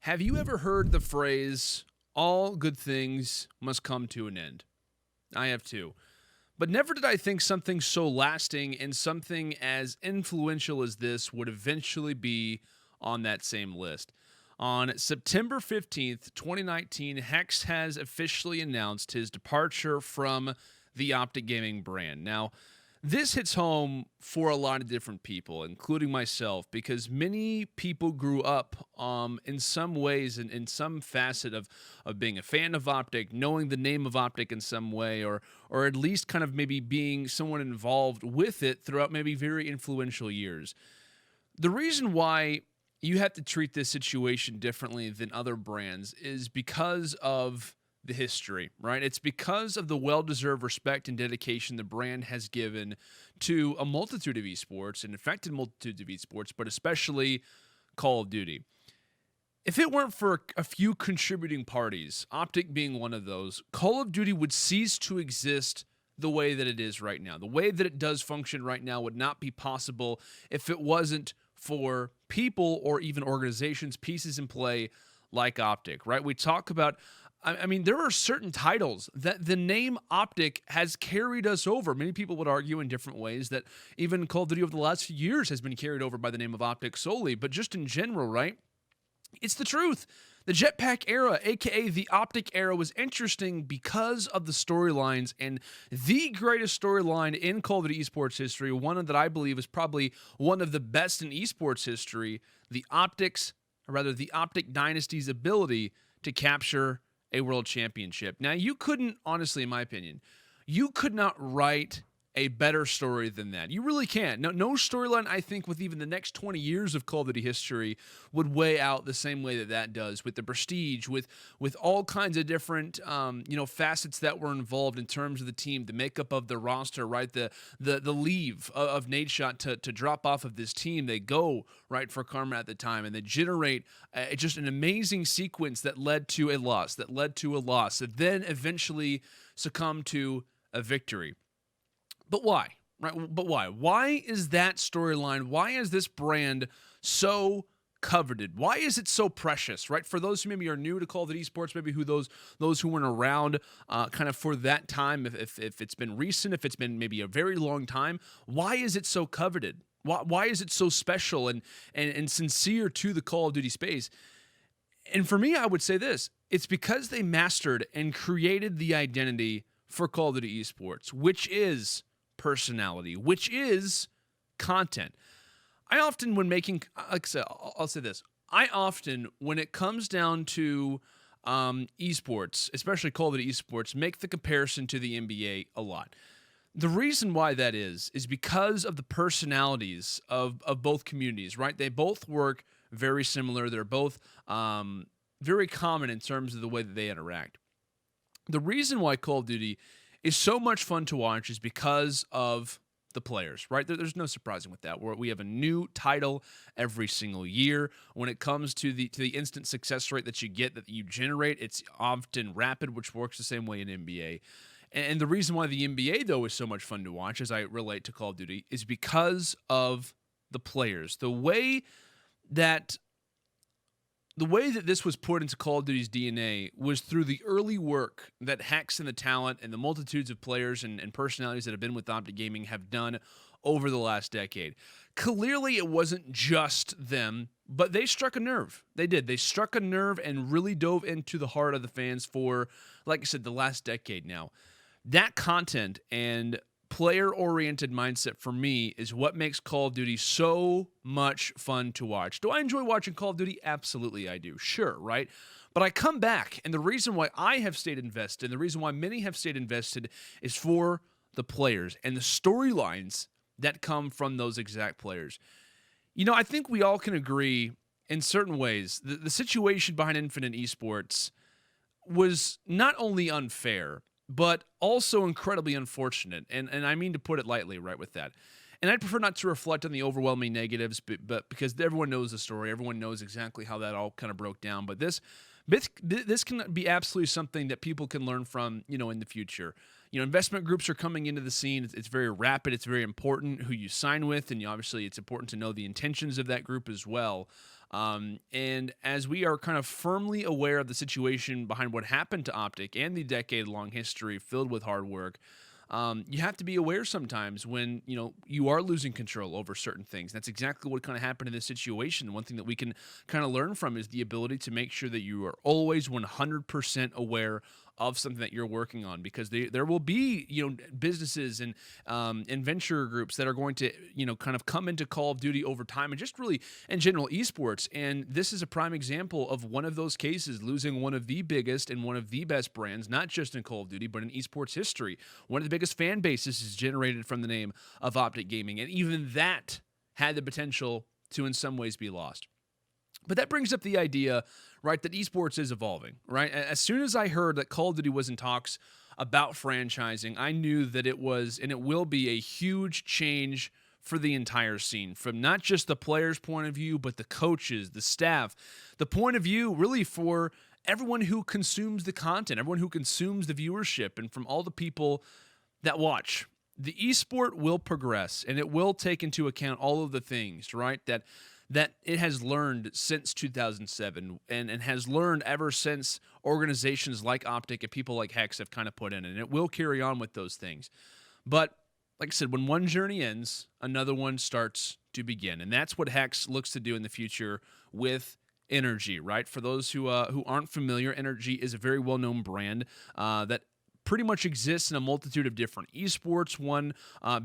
Have you ever heard the phrase, all good things must come to an end? I have too. But never did I think something so lasting and something as influential as this would eventually be on that same list. On September 15th, 2019, Hex has officially announced his departure from the OpTic Gaming brand. Now, this hits home for a lot of different people, including myself, because many people grew up in some ways and in some facet of being a fan of OpTic, knowing the name of OpTic in some way, or at least kind of maybe being someone involved with it throughout maybe very influential years. The reason why you have to treat this situation differently than other brands is because of the history, right? It's because of the well-deserved respect and dedication the brand has given to a multitude of esports, an affected multitude of esports, but especially Call of Duty. If it weren't for a few contributing parties, OpTic being one of those, Call of Duty would cease to exist the way that it is right now. The way that it does function right now would not be possible if it wasn't for people or even organizations, pieces in play like OpTic, right? We talk about, I mean, there are certain titles that the name OpTic has carried us over. Many people would argue in different ways that even Call of Duty over the last few years has been carried over by the name of OpTic solely, but just in general, right? It's the truth. The Jetpack era, aka the OpTic era, was interesting because of the storylines, and the greatest storyline in Call of Duty esports history, one that I believe is probably one of the best in esports history, the OpTic Dynasty's ability to capture a world championship. Now, you couldn't, honestly, in my opinion, you could not write a better story than that. You really can't. No storyline, I think, with even the next 20 years of Call of Duty history would weigh out the same way that that does, with the prestige, with all kinds of different facets that were involved in terms of the team, the makeup of the roster, right? The leave of Nadeshot to drop off of this team. They go right for Karma at the time, and they generate just an amazing sequence that led to a loss, that then eventually succumbed to a victory. But why? Right? But why? Why is that storyline? Why is this brand so coveted? Why is it so precious? Right? For those who maybe are new to Call of Duty Esports, maybe those who weren't around kind of for that time, if it's been recent, if it's been maybe a very long time, why is it so coveted? Why is it so special and sincere to the Call of Duty space? And for me, I would say this: it's because they mastered and created the identity for Call of Duty Esports, which is personality, which is content. I often, when making, like I said, I'll say this: I often, when it comes down to esports, especially Call of Duty Esports, make the comparison to the NBA a lot. The reason why that is because of the personalities of both communities, right? They both work very similar. They're both very common in terms of the way that they interact. The reason why Call of Duty is so much fun to watch is because of the players, right? There's no surprising with that. We have a new title every single year. When it comes to the instant success rate that you get, that you generate, it's often rapid, which works the same way in NBA. And the reason why the NBA, though, is so much fun to watch, as I relate to Call of Duty, is because of the players. The way that this was put into Call of Duty's DNA was through the early work that Hex and the talent and the multitudes of players and personalities that have been with OpTic Gaming have done over the last decade. Clearly, it wasn't just them, but they struck a nerve. They did. They struck a nerve and really dove into the heart of the fans for, like I said, the last decade now. That content and player-oriented mindset for me is what makes Call of Duty so much fun to watch. Do I enjoy watching Call of Duty? Absolutely I do. Sure, right? But I come back, and the reason why I have stayed invested, and the reason why many have stayed invested, is for the players and the storylines that come from those exact players. You know, I think we all can agree in certain ways the situation behind Infinite Esports was not only unfair, but also incredibly unfortunate. And I mean to put it lightly, right, with that. And I'd prefer not to reflect on the overwhelming negatives, but because everyone knows the story, everyone knows exactly how that all kind of broke down. But this can be absolutely something that people can learn from, in the future. Investment groups are coming into the scene. It's very rapid. It's very important who you sign with, and obviously it's important to know the intentions of that group as well. And as we are kind of firmly aware of the situation behind what happened to OpTic and the decade-long history filled with hard work, you have to be aware sometimes when, you are losing control over certain things. That's exactly what kind of happened in this situation. One thing that we can kind of learn from is the ability to make sure that you are always 100% aware of something that you're working on, because there will be, businesses and venture groups that are going to, kind of come into Call of Duty over time, and just really in general esports. And this is a prime example of one of those cases, losing one of the biggest and one of the best brands, not just in Call of Duty, but in esports history. One of the biggest fan bases is generated from the name of OpTic Gaming, and even that had the potential to in some ways be lost. But that brings up the idea, right, that esports is evolving, right? As soon as I heard that Call of Duty was in talks about franchising, I knew that it was and it will be a huge change for the entire scene, from not just the players' point of view, but the coaches, the staff, the point of view really for everyone who consumes the content, everyone who consumes the viewership, and from all the people that watch. The esport will progress, and it will take into account all of the things, right, that it has learned since 2007 and has learned ever since organizations like OpTic and people like Hex have kind of put in, and it will carry on with those things. But like I said, when one journey ends, another one starts to begin, and that's what Hex looks to do in the future with NRG, right? For those who aren't familiar, NRG is a very well-known brand that pretty much exists in a multitude of different esports, one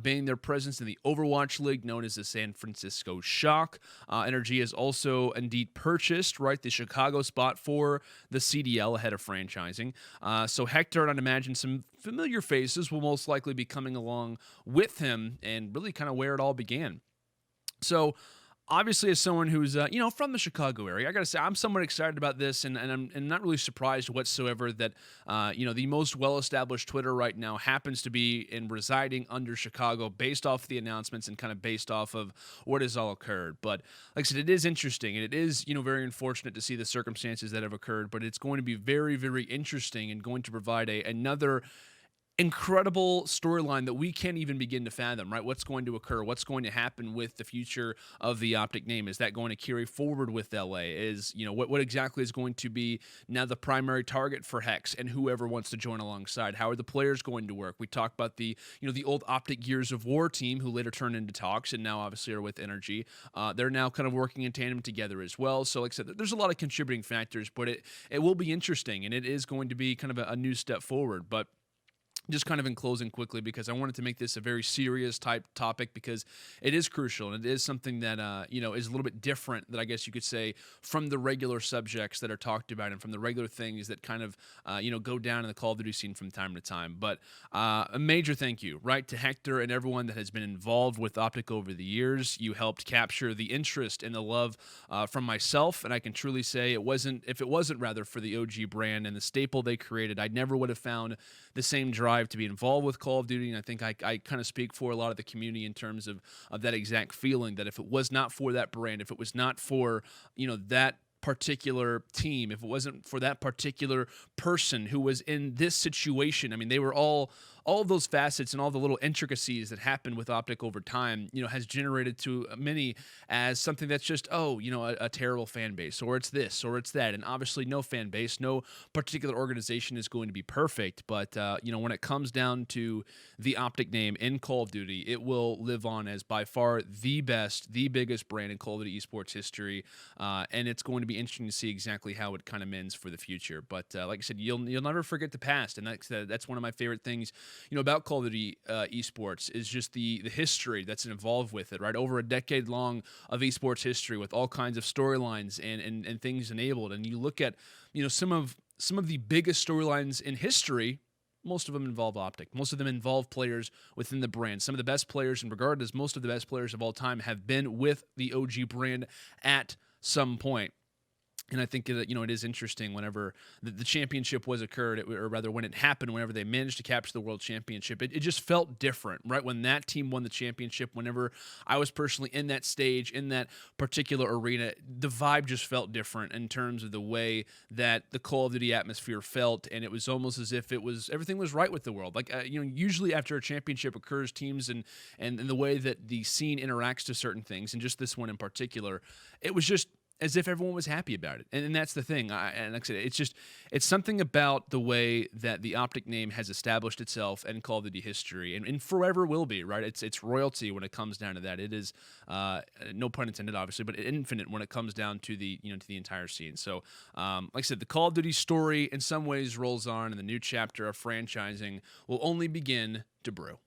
being their presence in the Overwatch League known as the San Francisco Shock. NRG has also indeed purchased, right, the Chicago spot for the CDL ahead of franchising. So Hector, and I'd imagine some familiar faces will most likely be coming along with him, and really kind of where it all began. So obviously, as someone who's from the Chicago area, I gotta say I'm somewhat excited about this, and I'm not really surprised whatsoever that the most well-established Twitter right now happens to be and residing under Chicago, based off the announcements and kind of based off of what has all occurred. But like I said, it is interesting, and it is very unfortunate to see the circumstances that have occurred. But it's going to be very, very interesting, and going to provide another incredible storyline that we can't even begin to fathom, right? What's going to occur? What's going to happen with the future of the OpTic name? Is that going to carry forward with LA? Is, what exactly is going to be now the primary target for Hex and whoever wants to join alongside? How are the players going to work? We talked about the old OpTic Gears of War team, who later turned into Talks and now obviously are with NRG. They're now kind of working in tandem together as well. So like I said, there's a lot of contributing factors, but it will be interesting, and it is going to be kind of a new step forward. But just kind of in closing quickly, because I wanted to make this a very serious type topic, because it is crucial, and it is something that is a little bit different, that I guess you could say, from the regular subjects that are talked about and from the regular things that kind of go down in the Call of Duty scene from time to time. But a major thank you, right, to Hector and everyone that has been involved with OpTic over the years. You helped capture the interest and the love from myself, and I can truly say if it wasn't rather for the OG brand and the staple they created, I never would have found the same drive to be involved with Call of Duty. And I think I kind of speak for a lot of the community in terms of that exact feeling, that if it was not for that brand, if it was not for that particular team, if it wasn't for that particular person who was in this situation, I mean, they were all of those facets and all the little intricacies that happened with OpTic over time, has generated to many as something that's just, a terrible fan base, or it's this, or it's that. And obviously no fan base, no particular organization is going to be perfect. But, when it comes down to the OpTic name in Call of Duty, it will live on as by far the best, the biggest brand in Call of Duty esports history. And it's going to be interesting to see exactly how it kind of mends for the future. But like I said, you'll never forget the past. And that's one of my favorite things about Call of Duty esports, is just the history that's involved with it, right? Over a decade long of esports history, with all kinds of storylines and things enabled. And you look at, some of the biggest storylines in history, most of them involve OpTic. Most of them involve players within the brand. Some of the best players, and regardless, most of the best players of all time have been with the OG brand at some point. And I think that, it is interesting whenever the championship was occurred, or rather when it happened, whenever they managed to capture the world championship, it just felt different, right? When that team won the championship, whenever I was personally in that stage, in that particular arena, the vibe just felt different in terms of the way that the Call of Duty atmosphere felt. And it was almost as if everything was right with the world. Like, usually after a championship occurs, teams and the way that the scene interacts to certain things, and just this one in particular, it was just as if everyone was happy about it. And that's the thing. And like I said, it's something about the way that the OpTic name has established itself in Call of Duty history, and forever will be, right? It's royalty when it comes down to that. It is, no pun intended, obviously, but infinite when it comes down to the entire scene. So, like I said, the Call of Duty story in some ways rolls on, and the new chapter of franchising will only begin to brew.